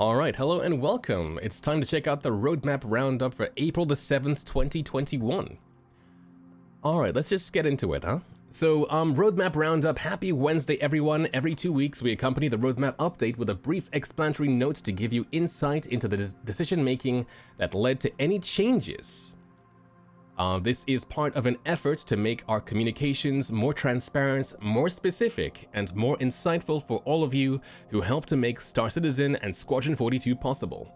Alright, hello and welcome. It's time to check out the Roadmap Roundup for April the 7th, 2021. Alright, let's just get into it, huh? So, Roadmap Roundup, happy Wednesday everyone. Every 2 weeks we accompany the Roadmap update with a brief explanatory note to give you insight into the decision making that led to any changes. This is part of an effort to make our communications more transparent, more specific, and more insightful for all of you who help to make Star Citizen and Squadron 42 possible.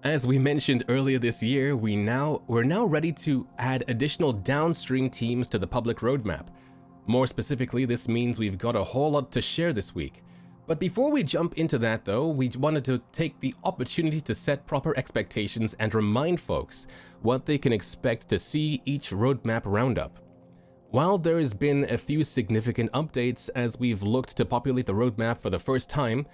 As we mentioned earlier this year, we're now ready to add additional downstream teams to the public roadmap. More specifically, this means we've got a whole lot to share this week. But before we jump into that though, we wanted to take the opportunity to set proper expectations and remind folks what they can expect to see each Roadmap Roundup. While there has been a few significant updates as we've looked to populate the roadmap for the first time,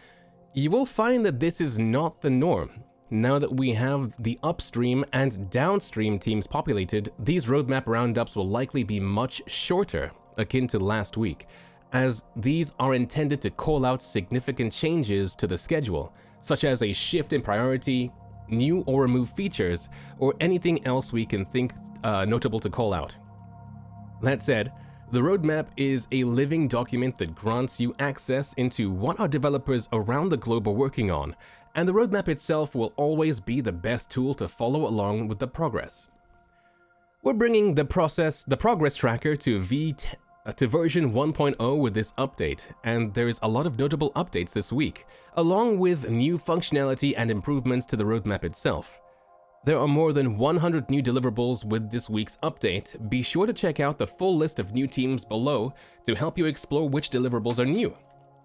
you will find that this is not the norm. Now that we have the upstream and downstream teams populated, these Roadmap Roundups will likely be much shorter, akin to last week, as these are intended to call out significant changes to the schedule, such as a shift in priority, new or removed features, or anything else we can think notable to call out. That said, the roadmap is a living document that grants you access into what our developers around the globe are working on, and the roadmap itself will always be the best tool to follow along with the progress. We're bringing the progress tracker to version 1.0 with this update, and there's a lot of notable updates this week, along with new functionality and improvements to the roadmap itself. There are more than 100 new deliverables with this week's update. Be sure to check out the full list of new teams below to help you explore which deliverables are new.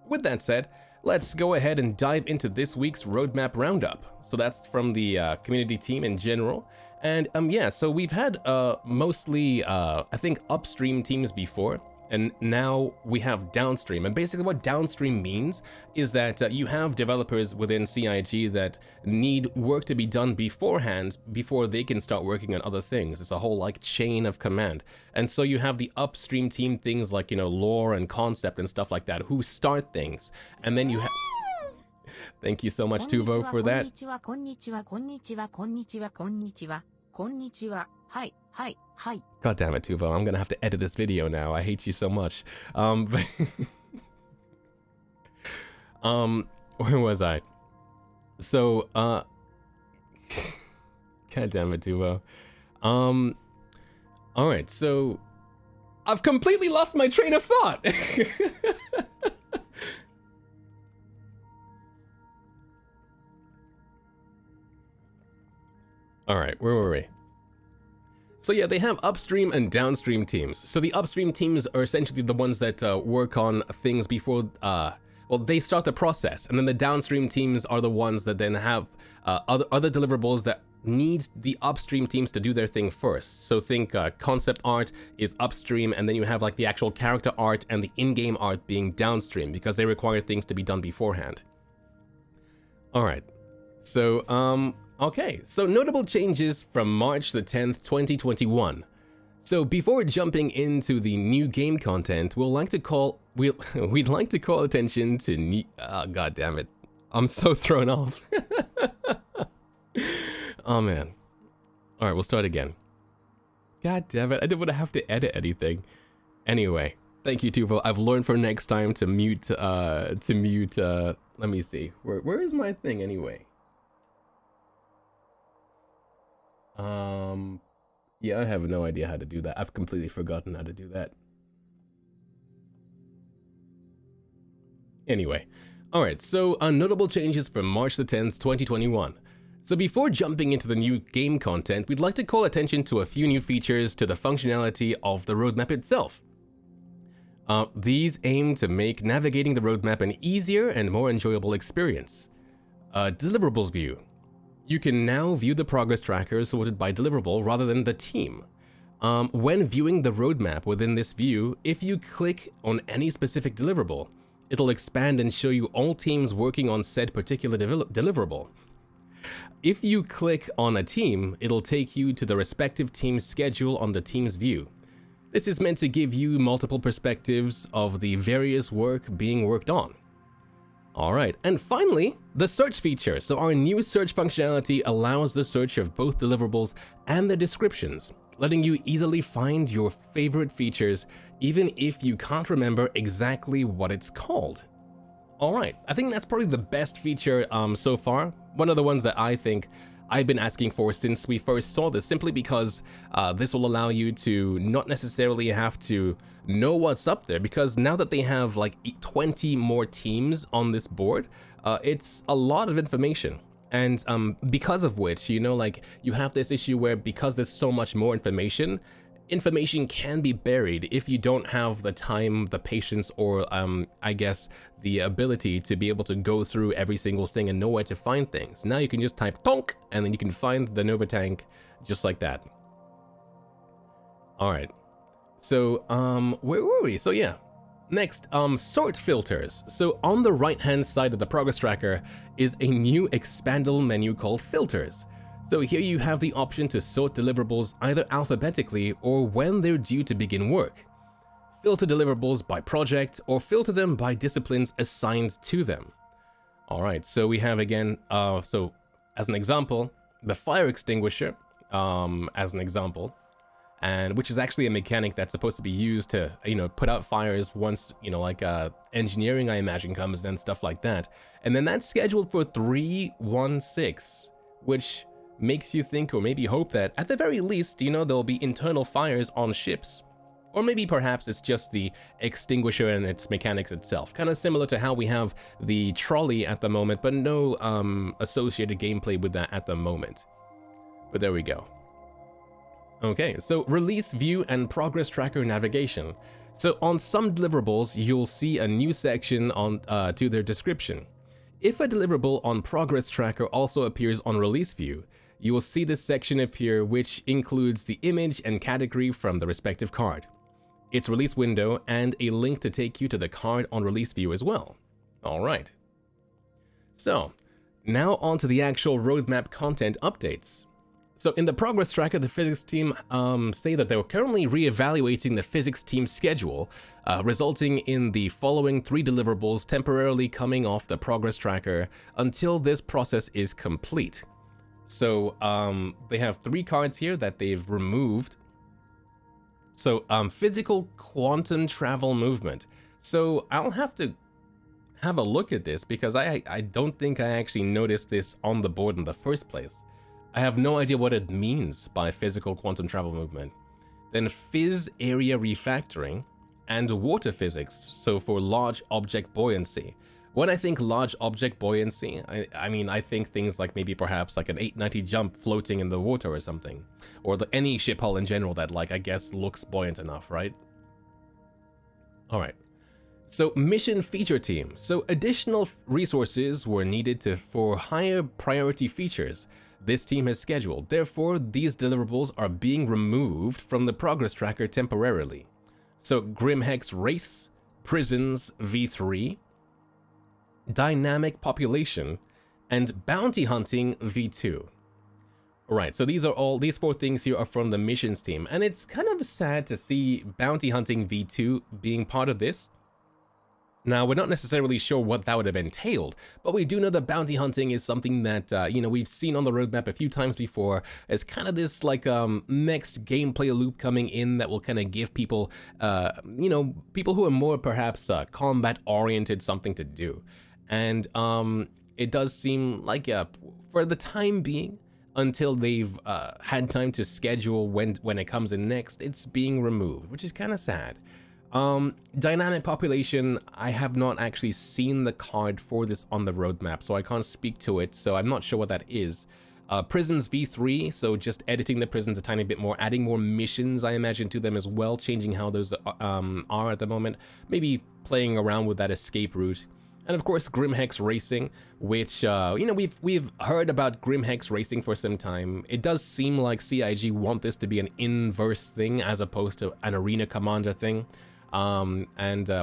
With that said, let's go ahead and dive into this week's Roadmap Roundup. So that's from the community team in general. And yeah, so we've had mostly, I think, upstream teams before, and now we have downstream. And basically what downstream means is that you have developers within CIG that need work to be done beforehand before they can start working on other things. It's a whole like chain of command. And so you have the upstream team, things like, you know, lore and concept and stuff like that, who start things. And then you have... Thank you so much, Tuvo, for that. God damn it, Tuvo, I'm gonna have to edit this video now. I hate you so much. Where was I? So, God damn it, Tuvo. Alright, so I've completely lost my train of thought. Alright, where were we? So yeah, they have upstream and downstream teams. So the upstream teams are essentially the ones that work on things before, well, they start the process. And then the downstream teams are the ones that then have other deliverables that need the upstream teams to do their thing first. So think concept art is upstream, and then you have like the actual character art and the in-game art being downstream because they require things to be done beforehand. Alright, so okay, so notable changes from March the 10th, 2021. So before jumping into the new game content, we'd like to call attention to new... God damn it. I'm so thrown off. Oh man. Alright, we'll start again. God damn it, I didn't want to have to edit anything. Anyway, thank you, Tuvo. I've learned for next time to mute, let me see. Where is my thing anyway? Yeah, I have no idea how to do that. I've completely forgotten how to do that. Anyway, alright, so notable changes from March the 10th, 2021. So before jumping into the new game content, we'd like to call attention to a few new features to the functionality of the roadmap itself. These aim to make navigating the roadmap an easier and more enjoyable experience. Deliverables view. You can now view the progress tracker sorted by deliverable rather than the team. When viewing the roadmap within this view, if you click on any specific deliverable, it'll expand and show you all teams working on said particular deliverable. If you click on a team, it'll take you to the respective team's schedule on the team's view. This is meant to give you multiple perspectives of the various work being worked on. Alright, and finally, the search feature. So our new search functionality allows the search of both deliverables and their descriptions, letting you easily find your favorite features even if you can't remember exactly what it's called. Alright, I think that's probably the best feature so far. One of the ones that I think I've been asking for since we first saw this, simply because this will allow you to not necessarily have to know what's up there, because now that they have like 20 more teams on this board, it's a lot of information. And because of which, you know, like you have this issue where because there's so much more information can be buried if you don't have the time, the patience, or I guess the ability to be able to go through every single thing and know where to find things. Now you can just type tonk and then you can find the Nova tank just like that. All right. So where were we? So yeah. Next, sort filters. So on the right hand side of the progress tracker is a new expandable menu called filters. So here you have the option to sort deliverables either alphabetically or when they're due to begin work. Filter deliverables by project or filter them by disciplines assigned to them. Alright, so we have again, so as an example, the fire extinguisher, as an example, and which is actually a mechanic that's supposed to be used to, you know, put out fires once, you know, like engineering, I imagine, comes in and stuff like that. And then that's scheduled for 3/16, which makes you think or maybe hope that at the very least, you know, there'll be internal fires on ships. Or maybe perhaps it's just the extinguisher and its mechanics itself, kind of similar to how we have the trolley at the moment, but no associated gameplay with that at the moment. But there we go. Okay, so release view and progress tracker navigation. So on some deliverables, you'll see a new section on to their description. If a deliverable on progress tracker also appears on release view, you will see this section appear, which includes the image and category from the respective card, its release window, and a link to take you to the card on release view as well. Alright. So, now on to the actual roadmap content updates. So in the progress tracker, the physics team say that they're currently re-evaluating the physics team schedule, resulting in the following 3 deliverables temporarily coming off the progress tracker until this process is complete. So they have 3 cards here that they've removed. So physical quantum travel movement. So I'll have to have a look at this because I don't think I actually noticed this on the board in the first place. I have no idea what it means by physical quantum travel movement. Then phys area refactoring and water physics, so for large object buoyancy. When I think large object buoyancy, I mean, I think things like maybe perhaps like an 890 jump floating in the water or something. Or any ship hull in general that, like, I guess looks buoyant enough, right? Alright. So mission feature team. So additional resources were needed for higher priority features this team has scheduled. Therefore, these deliverables are being removed from the progress tracker temporarily. So Grimhex Race, Prisons V3, Dynamic Population, and Bounty Hunting V2. Alright, so these 4 things here are from the missions team, and it's kind of sad to see Bounty Hunting V2 being part of this. Now, we're not necessarily sure what that would have entailed, but we do know that bounty hunting is something that, you know, we've seen on the roadmap a few times before as kind of this, like, next gameplay loop coming in that will kind of give people, you know, people who are more perhaps combat-oriented something to do. And it does seem like, for the time being, until they've had time to schedule when it comes in next, it's being removed, which is kind of sad. Dynamic population, I have not actually seen the card for this on the roadmap, so I can't speak to it, so I'm not sure what that is. Prisons V3, so just editing the prisons a tiny bit more, adding more missions, I imagine, to them as well, changing how those are at the moment, maybe playing around with that escape route. And of course, Grimhex Racing, which, you know, we've heard about Grimhex Racing for some time. It does seem like CIG want this to be an inverse thing as opposed to an Arena Commander thing.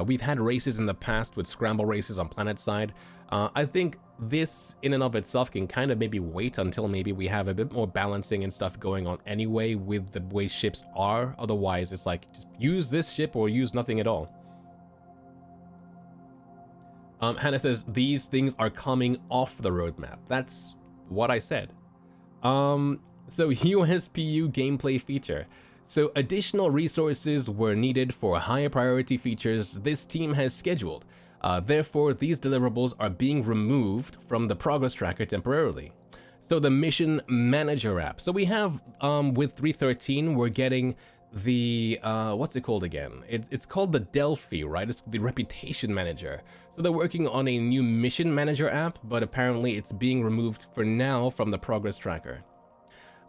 We've had races in the past with scramble races on planet side. I think this in and of itself can kind of maybe wait until maybe we have a bit more balancing and stuff going on anyway with the way ships are. Otherwise, it's like, just use this ship or use nothing at all. Hannah says these things are coming off the roadmap. That's what I said. So USPU gameplay feature. So additional resources were needed for higher priority features this team has scheduled. Therefore, these deliverables are being removed from the progress tracker temporarily. So the mission manager app. So we have, with 3.13, we're getting the, what's it called again? It's called the Delphi, right? It's the reputation manager. So they're working on a new mission manager app, but apparently it's being removed for now from the progress tracker.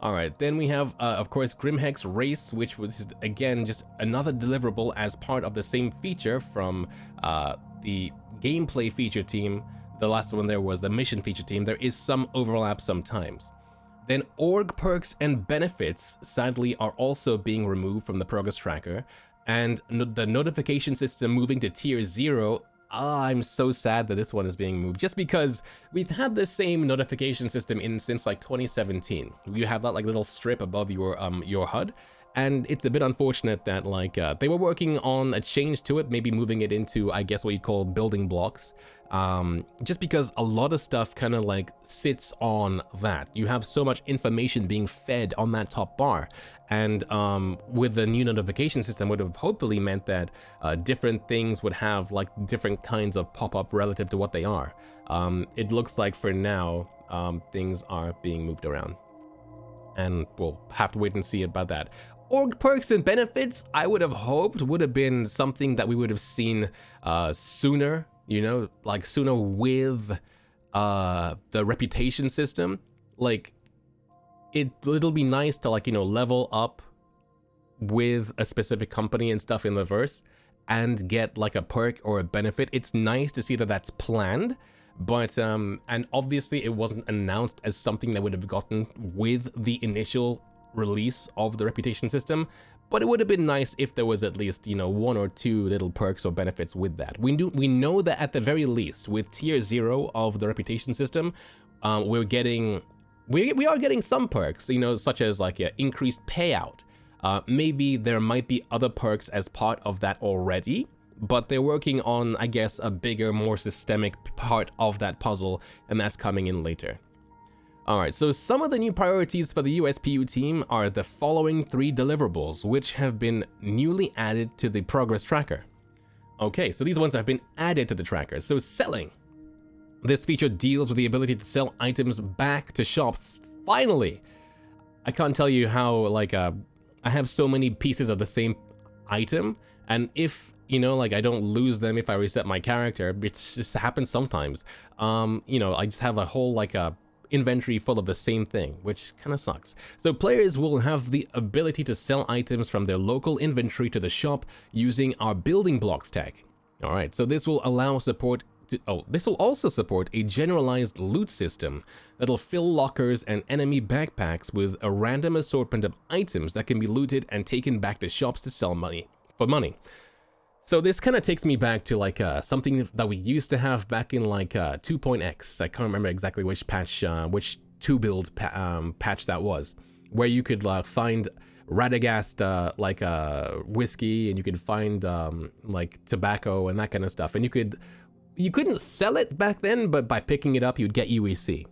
All right, then we have, of course, Grimhex Race, which was, again, just another deliverable as part of the same feature from the gameplay feature team. The last one there was the mission feature team. There is some overlap sometimes. Then org perks and benefits, sadly, are also being removed from the progress tracker. And the notification system moving to tier 0. I'm so sad that this one is being moved, just because we've had the same notification system since like 2017. You have that like little strip above your HUD, and it's a bit unfortunate that like they were working on a change to it, maybe moving it into, I guess, what you call building blocks. Just because a lot of stuff kind of like sits on that. You have so much information being fed on that top bar, and with the new notification system would have hopefully meant that different things would have like different kinds of pop-up relative to what they are. It looks like for now things are being moved around, and we'll have to wait and see about that. Org perks and benefits, I would have hoped would have been something that we would have seen sooner. You know, like sooner with the reputation system. Like it'll be nice to, like, you know, level up with a specific company and stuff in the verse and get like a perk or a benefit. It's nice to see that that's planned, but and obviously it wasn't announced as something that would have gotten with the initial release of the reputation system. But it would have been nice if there was at least, you know, 1 or 2 little perks or benefits with that. We know that at the very least, with tier 0 of the reputation system, we are getting some perks, you know, such as like increased payout. Maybe there might be other perks as part of that already, but they're working on, I guess, a bigger, more systemic part of that puzzle, and that's coming in later. Alright, so some of the new priorities for the USPU team are the following 3 deliverables, which have been newly added to the progress tracker. Okay, so these ones have been added to the tracker. So selling. This feature deals with the ability to sell items back to shops. Finally! I can't tell you how, like, I have so many pieces of the same item, and if, you know, like, I don't lose them if I reset my character, which just happens sometimes, you know, I just have a whole, like, inventory full of the same thing, which kind of sucks. So players will have the ability to sell items from their local inventory to the shop using our building blocks tag. All right, so this will allow support to, this will also support a generalized loot system that'll fill lockers and enemy backpacks with a random assortment of items that can be looted and taken back to shops to sell for money. So this kind of takes me back to like something that we used to have back in like 2.x. I can't remember exactly which patch, which 2-build patch that was, where you could find Radagast like whiskey, and you could find like tobacco and that kind of stuff, and you couldn't sell it back then, but by picking it up you'd get UEC.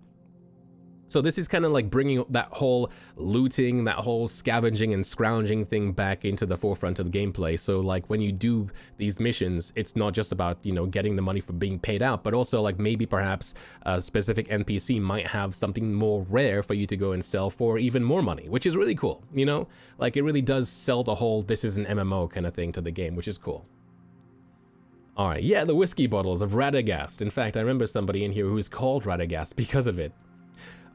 So this is kind of like bringing that whole looting, that whole scavenging and scrounging thing back into the forefront of the gameplay. So like when you do these missions, it's not just about, you know, getting the money for being paid out, but also like maybe perhaps a specific NPC might have something more rare for you to go and sell for even more money, which is really cool, you know? Like it really does sell the whole this is an MMO kind of thing to the game, which is cool. Alright, yeah, the whiskey bottles of Radagast. In fact, I remember somebody in here who's called Radagast because of it.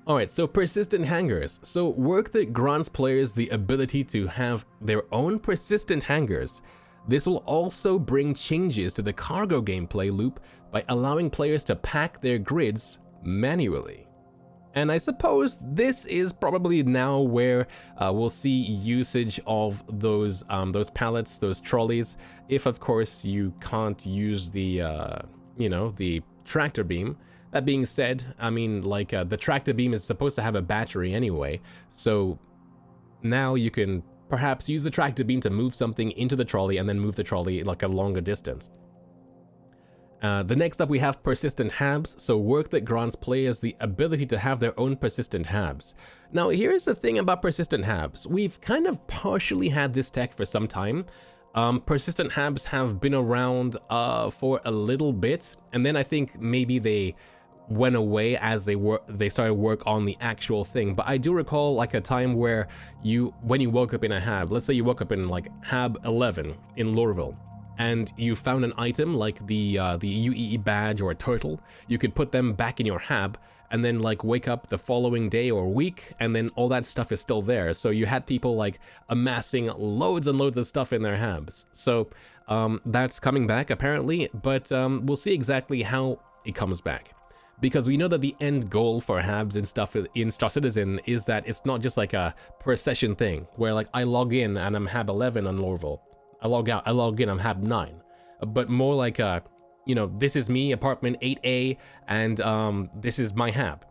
Alright, so persistent hangars. So work that grants players the ability to have their own persistent hangars. This will also bring changes to the cargo gameplay loop by allowing players to pack their grids manually. And I suppose this is probably now where we'll see usage of those pallets, those trolleys, if of course you can't use the, you know, the tractor beam. That being said, I mean, like, the tractor beam is supposed to have a battery anyway, so now you can perhaps use the tractor beam to move something into the trolley and then move the trolley like a longer distance. The next up we have persistent habs, so work that grants players the ability to have their own persistent habs. Now here's the thing about persistent habs. We've kind of partially had this tech for some time. Persistent habs have been around for a little bit, and then I think maybe they went away as they started work on the actual thing. But I do recall like a time where when you woke up in a hab, let's say you woke up in like hab 11 in Lorville, and you found an item like the UEE badge or a turtle, you could put them back in your hab and then like wake up the following day or week, and then all that stuff is still there. So you had people like amassing loads and loads of stuff in their habs. So that's coming back apparently, but we'll see exactly how it comes back. Because we know that the end goal for habs and stuff in Star Citizen is that it's not just like a per session thing, where like I log in and I'm hab 11 on Lorville. I log out, I log in, I'm hab 9. But more like you know, this is me, apartment 8A, and this is my hab.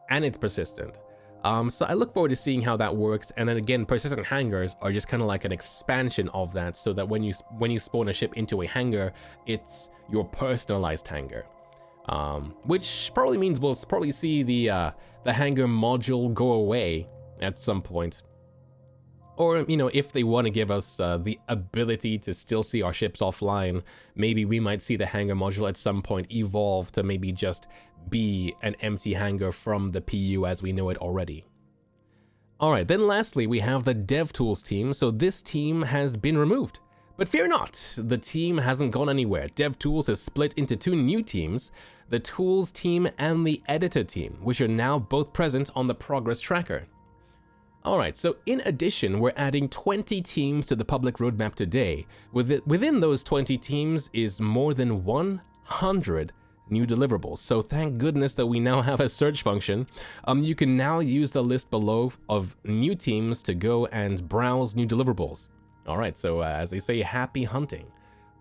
And it's persistent. So I look forward to seeing how that works, and then again, persistent hangars are just kind of like an expansion of that, so that when you spawn a ship into a hangar, it's your personalized hangar. Which probably means we'll probably see the hangar module go away at some point. Or, you know, if they want to give us the ability to still see our ships offline, maybe we might see the hangar module at some point evolve to maybe just be an empty hangar from the PU as we know it already. Alright, then lastly, we have the DevTools team. So this team has been removed. But fear not, the team hasn't gone anywhere. DevTools is split into two new teams, the Tools team and the Editor team, which are now both present on the progress tracker. Alright, so in addition, we're adding 20 teams to the public roadmap today. Within those 20 teams is more than 100 new deliverables, so thank goodness that we now have a search function. You can now use the list below of new teams to go and browse new deliverables. Alright, so as they say, happy hunting.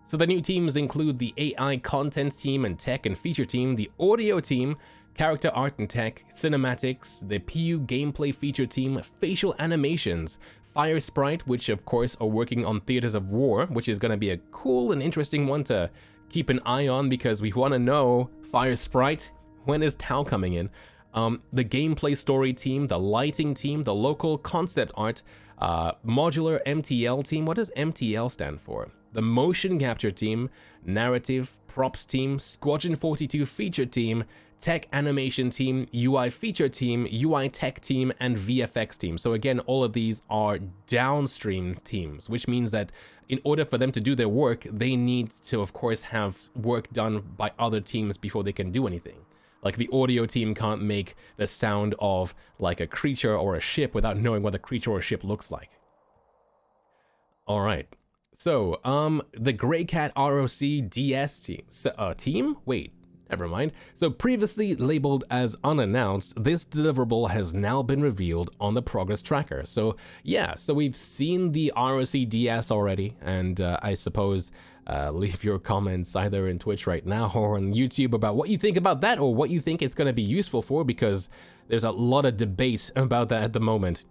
So the new teams include the AI content team and tech and feature team, the audio team, character art and tech, cinematics, the PU gameplay feature team, facial animations, Fire Sprite, which of course are working on Theaters of War, which is going to be a cool and interesting one to keep an eye on because we want to know, Fire Sprite, when is Tau coming in? The gameplay story team, the lighting team, the local concept art, modular MTL team. What does MTL stand for? The motion capture team, narrative, props team, Squadron 42 feature team, tech animation team, UI feature team, UI tech team, and VFX team. So again, all of these are downstream teams, which means that in order for them to do their work, they need to, of course, have work done by other teams before they can do anything. Like the audio team can't make the sound of like a creature or a ship without knowing what a creature or a ship looks like. All right. So, the Grey Cat ROC DS team? Wait, never mind. So previously labeled as unannounced, this deliverable has now been revealed on the progress tracker. So yeah, so we've seen the ROC DS already, and I suppose leave your comments either in Twitch right now or on YouTube about what you think about that or what you think it's going to be useful for, because there's a lot of debate about that at the moment.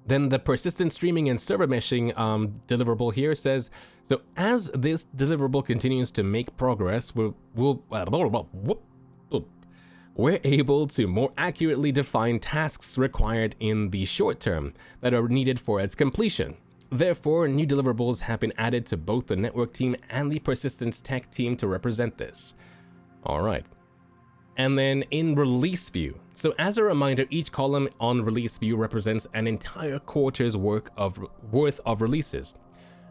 Then the persistent streaming and server meshing deliverable here says, so as this deliverable continues to make progress, we're able to more accurately define tasks required in the short term that are needed for its completion. Therefore, new deliverables have been added to both the network team and the persistence tech team to represent this. All right. And then in release view. So as a reminder, each column on release view represents an entire quarter's worth of releases,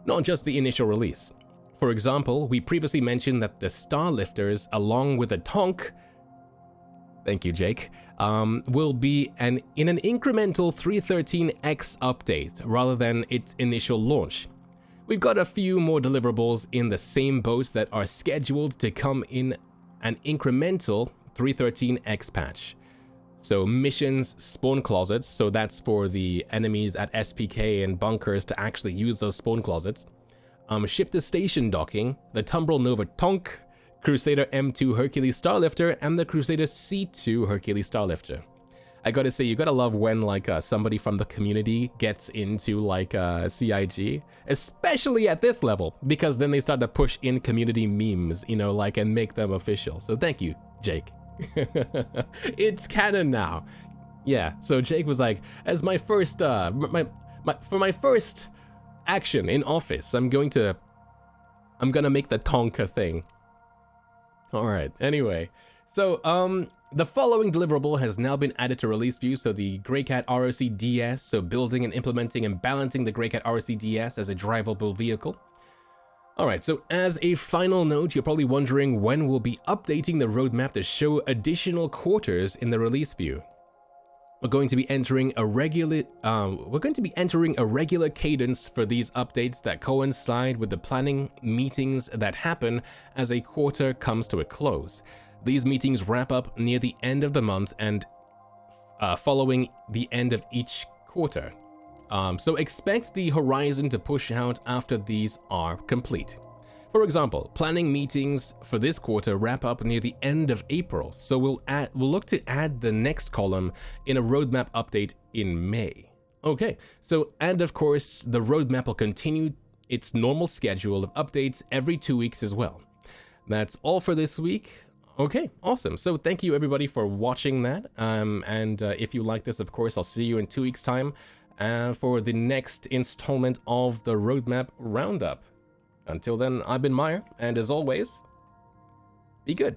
not just the initial release. For example, we previously mentioned that the Starlifters, along with the Tonk, thank you Jake, will be in an incremental 313X update rather than its initial launch. We've got a few more deliverables in the same boat that are scheduled to come in an incremental 313X patch. So missions, spawn closets, so that's for the enemies at SPK and bunkers to actually use those spawn closets. Ship to station docking, the Tumbrel Nova Tonk, Crusader M2 Hercules Starlifter, and the Crusader C2 Hercules Starlifter. I gotta say, you gotta love when like somebody from the community gets into like CIG, especially at this level, because then they start to push in community memes, you know, like, and make them official. So thank you, Jake. It's canon now. Yeah, so Jake was like, as my first, for my first action in office, I'm gonna make the Tonka thing. All right, anyway. So, the following deliverable has now been added to release view, so the Greycat ROC DS, so building and implementing and balancing the Greycat ROC DS as a drivable vehicle. Alright, so as a final note, you're probably wondering when we'll be updating the roadmap to show additional quarters in the release view. We're going to be entering a regular cadence for these updates that coincide with the planning meetings that happen as a quarter comes to a close. These meetings wrap up near the end of the month and following the end of each quarter. So expect the horizon to push out after these are complete. For example, planning meetings for this quarter wrap up near the end of April, so we'll look to add the next column in a roadmap update in May. Okay, so, and of course, the roadmap will continue its normal schedule of updates every 2 weeks as well. That's all for this week. Okay, awesome. So thank you everybody for watching that. If you like this, of course, I'll see you in 2 weeks' time for the next installment of the Roadmap Roundup. Until then, I've been Myre, and as always, be good.